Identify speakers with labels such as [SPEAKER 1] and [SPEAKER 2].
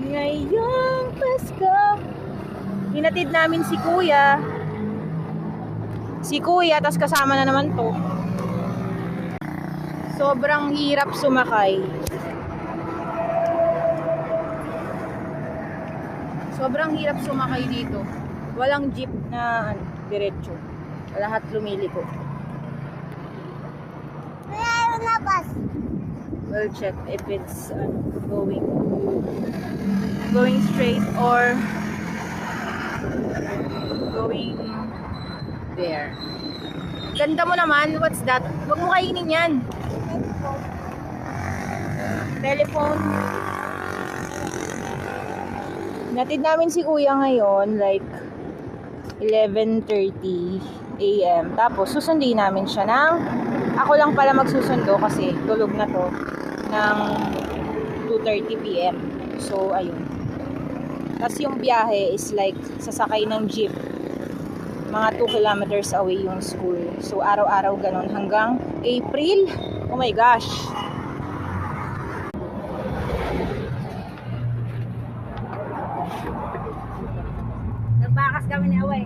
[SPEAKER 1] Ngayong Pasko. Hinatid namin si Kuya. Tas kasama na naman to. Sobrang hirap sumakay. Dito. Walang jeep na diretso. Lahat lumiliko.
[SPEAKER 2] Meron na bus.
[SPEAKER 1] We'll check if it's going straight or going there. Ganda mo naman. What's that? Huwag mo kainin yan. Telephone. Natid namin si Kuya ngayon like 11:30 AM. Tapos susundin namin siya ng ako lang pala magsusundo kasi tulog na to ng 2:30 PM. So ayun. Tapos yung biyahe is like sasakay ng jeep. Mga 2 kilometers away yung school. So araw-araw ganun hanggang April. Oh my gosh.
[SPEAKER 2] Nagbakas kami ni Away.